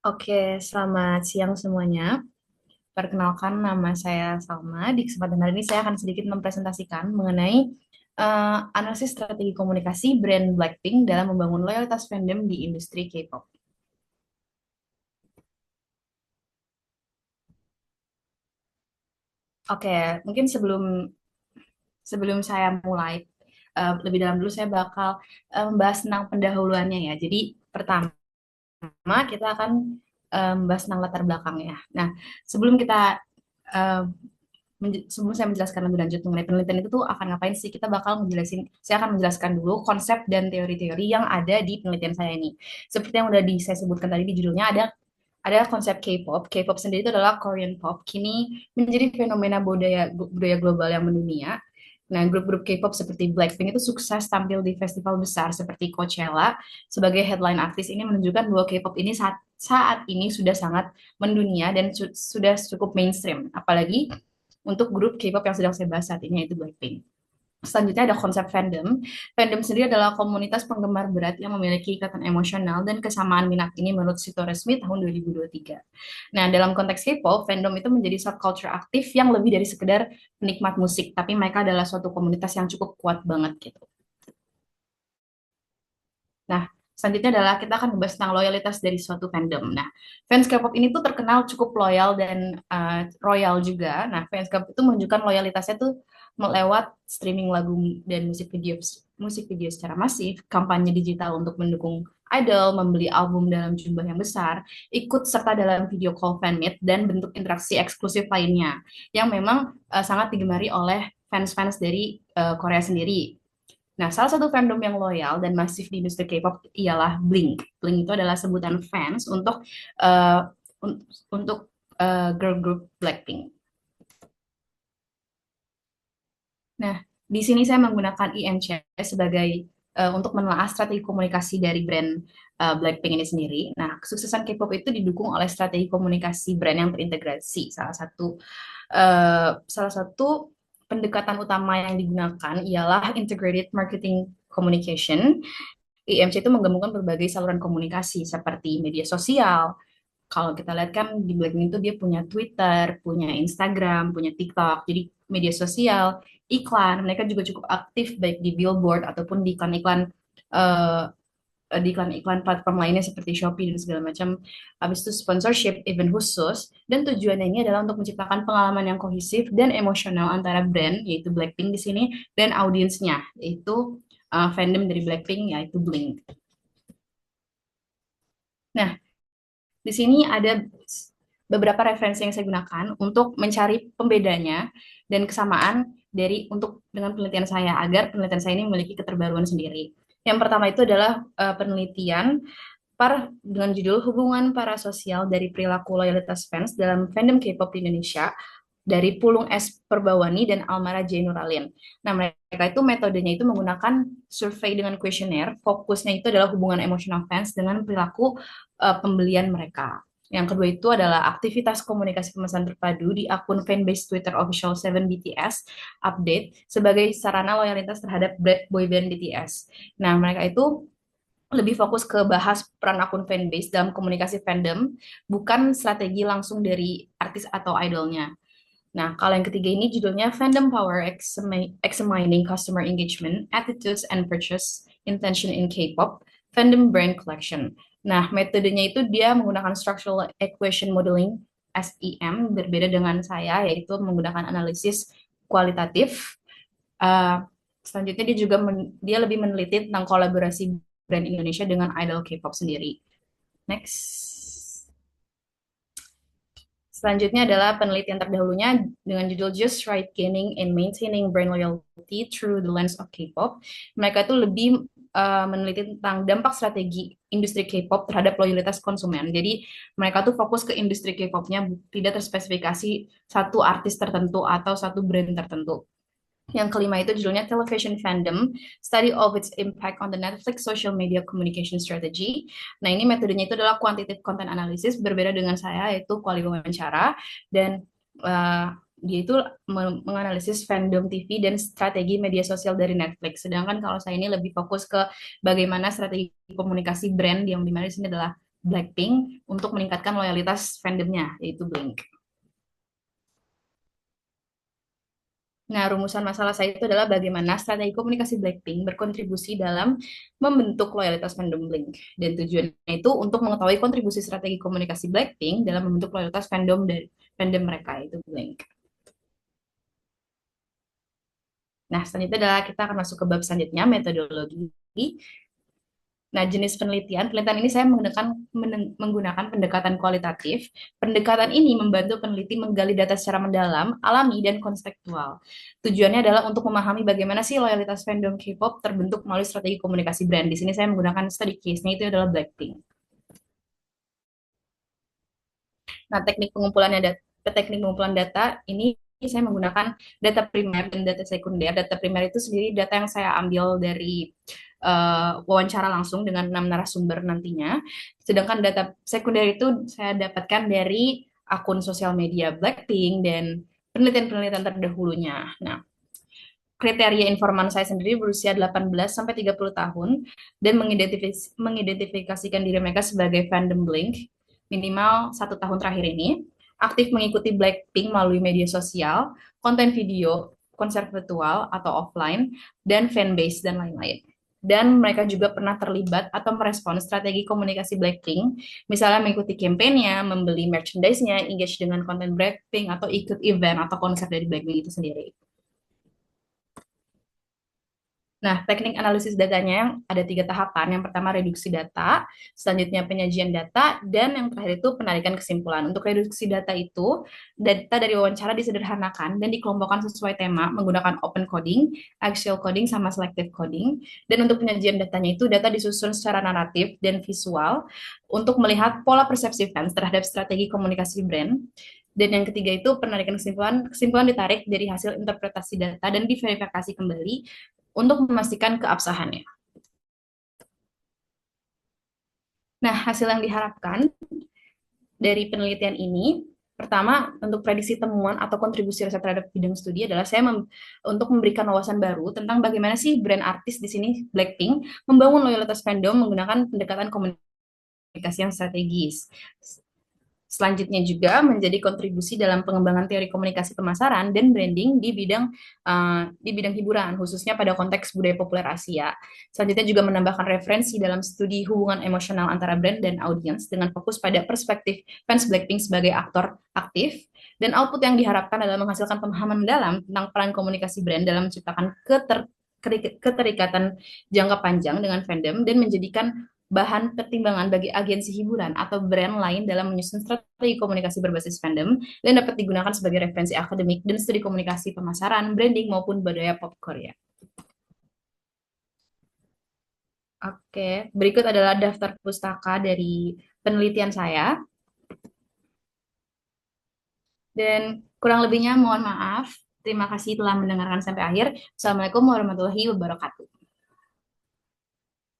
Oke, selamat siang semuanya. Perkenalkan, nama saya Salma. Di kesempatan hari ini saya akan sedikit mempresentasikan mengenai analisis strategi komunikasi brand Blackpink dalam membangun loyalitas fandom di industri K-pop. Oke, mungkin sebelum sebelum saya mulai lebih dalam dulu, saya bakal membahas tentang pendahuluannya ya. Jadi pertama kita akan membahas tentang latar belakangnya. Nah, sebelum kita eh, sebelum saya menjelaskan lebih lanjut mengenai penelitian itu tuh akan ngapain sih, kita bakal saya akan menjelaskan dulu konsep dan teori-teori yang ada di penelitian saya ini. Seperti yang udah saya sebutkan tadi di judulnya, ada konsep K-pop. K-pop sendiri itu adalah Korean pop. Kini menjadi fenomena budaya global yang mendunia. Nah, grup-grup K-pop seperti Blackpink itu sukses tampil di festival besar seperti Coachella sebagai headline artis. Ini menunjukkan bahwa K-pop ini saat ini sudah sangat mendunia dan sudah cukup mainstream. Apalagi untuk grup K-pop yang sedang saya bahas saat ini, yaitu Blackpink. Selanjutnya ada konsep fandom. Fandom sendiri adalah komunitas penggemar berat yang memiliki ikatan emosional dan kesamaan minat ini menurut situs resmi tahun 2023. Nah, dalam konteks K-pop, fandom itu menjadi subculture aktif yang lebih dari sekedar penikmat musik, tapi mereka adalah suatu komunitas yang cukup kuat banget gitu. Nah, selanjutnya adalah kita akan membahas tentang loyalitas dari suatu fandom. Nah, fans K-pop ini tuh terkenal cukup loyal dan royal juga. Nah, fans K-pop itu menunjukkan loyalitasnya tuh melewat streaming lagu dan musik video secara masif, kampanye digital untuk mendukung idol, membeli album dalam jumlah yang besar, ikut serta dalam video call fan meet, dan bentuk interaksi eksklusif lainnya yang memang sangat digemari oleh fans-fans dari Korea sendiri. Nah, salah satu fandom yang loyal dan masif di industri K-pop ialah Blink. Blink itu adalah sebutan fans uh, untuk girl group Blackpink. Nah, di sini saya menggunakan IMC sebagai untuk menelaah strategi komunikasi dari brand Blackpink ini sendiri. Nah, kesuksesan K-pop itu didukung oleh strategi komunikasi brand yang terintegrasi. Salah satu pendekatan utama yang digunakan ialah Integrated Marketing Communication. IMC itu menggabungkan berbagai saluran komunikasi seperti media sosial. Kalau kita lihat kan di Blackpink itu dia punya Twitter, punya Instagram, punya TikTok. Jadi media sosial, iklan, mereka juga cukup aktif baik di billboard ataupun di iklan-iklan eh, di iklan-iklan platform lainnya seperti Shopee dan segala macam. Habis itu sponsorship, event khusus, dan tujuannya ini adalah untuk menciptakan pengalaman yang kohesif dan emosional antara brand, yaitu Blackpink di sini, dan audiensnya, yaitu fandom dari Blackpink, yaitu Blink. Nah, di sini ada beberapa referensi yang saya gunakan untuk mencari pembedanya dan kesamaan untuk dengan penelitian saya agar penelitian saya ini memiliki keterbaruan sendiri. Yang pertama itu adalah penelitian dengan judul Hubungan Parasosial dari Perilaku Loyalitas Fans dalam Fandom K-pop di Indonesia dari Pulung S. Perbawani dan Almara J. Nuralin. Nah, mereka itu metodenya itu menggunakan survei dengan kuesioner. Fokusnya itu adalah hubungan emosional fans dengan perilaku pembelian mereka. Yang kedua itu adalah aktivitas komunikasi pemesan terpadu di akun fanbase Twitter official 7BTS update sebagai sarana loyalitas terhadap boyband BTS. Nah, mereka itu lebih fokus ke bahas peran akun fanbase dalam komunikasi fandom, bukan strategi langsung dari artis atau idolnya. Nah, kalau yang ketiga ini judulnya Fandom Power Examining Customer Engagement, Attitudes and Purchase Intention in K-pop, Fandom Brand Collection. Nah, metodenya itu dia menggunakan Structural Equation Modeling, SEM, berbeda dengan saya, yaitu menggunakan analisis kualitatif. Uh, Selanjutnya dia lebih meneliti tentang kolaborasi brand Indonesia dengan idol K-pop sendiri. Next. Selanjutnya adalah penelitian terdahulunya dengan judul Just Right Gaining and Maintaining Brand Loyalty Through the Lens of K-pop. Mereka itu lebih meneliti tentang dampak strategi industri K-pop terhadap loyalitas konsumen. Jadi mereka tuh fokus ke industri K-popnya, tidak terspesifikasi satu artis tertentu atau satu brand tertentu. Yang kelima itu judulnya Television Fandom, Study of its Impact on the Netflix Social Media Communication Strategy. Nah, ini metodenya itu adalah quantitative content analysis, berbeda dengan saya, yaitu kuali wawancara, dan dia itu menganalisis fandom TV dan strategi media sosial dari Netflix. Sedangkan kalau saya ini lebih fokus ke bagaimana strategi komunikasi brand, yang dimana di sini adalah Blackpink untuk meningkatkan loyalitas fandomnya, yaitu Blink. Nah, rumusan masalah saya itu adalah bagaimana strategi komunikasi Blackpink berkontribusi dalam membentuk loyalitas fandom Blink. Dan tujuannya itu untuk mengetahui kontribusi strategi komunikasi Blackpink dalam membentuk loyalitas fandom dari fandom mereka, itu Blink. Nah, selanjutnya adalah kita akan masuk ke bab selanjutnya, metodologi. Nah, jenis penelitian ini saya menggunakan pendekatan kualitatif. Pendekatan ini membantu peneliti menggali data secara mendalam, alami, dan konstekstual. Tujuannya adalah untuk memahami bagaimana sih loyalitas fandom K-pop terbentuk melalui strategi komunikasi brand. Di sini saya menggunakan study case-nya itu adalah Blackpink. Nah, teknik pengumpulan data ini saya menggunakan data primer dan data sekunder. Data primer itu sendiri data yang saya ambil dari wawancara langsung dengan 6 narasumber nantinya. Sedangkan data sekunder itu saya dapatkan dari akun sosial media Blackpink dan penelitian-penelitian terdahulunya. Nah, kriteria informan saya sendiri berusia 18 sampai 30 tahun dan mengidentifikasikan diri mereka sebagai fandom Blink minimal 1 tahun terakhir ini, aktif mengikuti Blackpink melalui media sosial, konten video, konser virtual atau offline, dan fanbase dan lain-lain. Dan mereka juga pernah terlibat atau merespon strategi komunikasi Blackpink, misalnya mengikuti kampanyenya, membeli merchandise-nya, engage dengan konten Blackpink, atau ikut event atau konser dari Blackpink itu sendiri. Nah, teknik analisis datanya yang ada 3 tahapan. Yang pertama reduksi data, selanjutnya penyajian data, dan yang terakhir itu penarikan kesimpulan. Untuk reduksi data itu, data dari wawancara disederhanakan dan dikelompokkan sesuai tema menggunakan open coding, axial coding, sama selective coding. Dan untuk penyajian datanya itu, data disusun secara naratif dan visual untuk melihat pola persepsi fans terhadap strategi komunikasi brand. Dan yang ketiga itu penarikan kesimpulan, kesimpulan ditarik dari hasil interpretasi data dan diverifikasi kembali untuk memastikan keabsahannya. Nah, hasil yang diharapkan dari penelitian ini, pertama, untuk prediksi temuan atau kontribusi riset terhadap bidang studi adalah untuk memberikan wawasan baru tentang bagaimana sih brand artis di sini Blackpink membangun loyalitas fandom menggunakan pendekatan komunikasi yang strategis. Selanjutnya juga menjadi kontribusi dalam pengembangan teori komunikasi pemasaran dan branding di bidang hiburan, khususnya pada konteks budaya populer Asia. Selanjutnya juga menambahkan referensi dalam studi hubungan emosional antara brand dan audiens dengan fokus pada perspektif fans Blackpink sebagai aktor aktif. Dan output yang diharapkan adalah menghasilkan pemahaman mendalam tentang peran komunikasi brand dalam menciptakan keterikatan jangka panjang dengan fandom dan menjadikan bahan pertimbangan bagi agensi hiburan atau brand lain dalam menyusun strategi komunikasi berbasis fandom dan dapat digunakan sebagai referensi akademik dan studi komunikasi pemasaran, branding, maupun budaya pop Korea. Oke, berikut adalah daftar pustaka dari penelitian saya. Dan kurang lebihnya mohon maaf. Terima kasih telah mendengarkan sampai akhir. Assalamualaikum warahmatullahi wabarakatuh.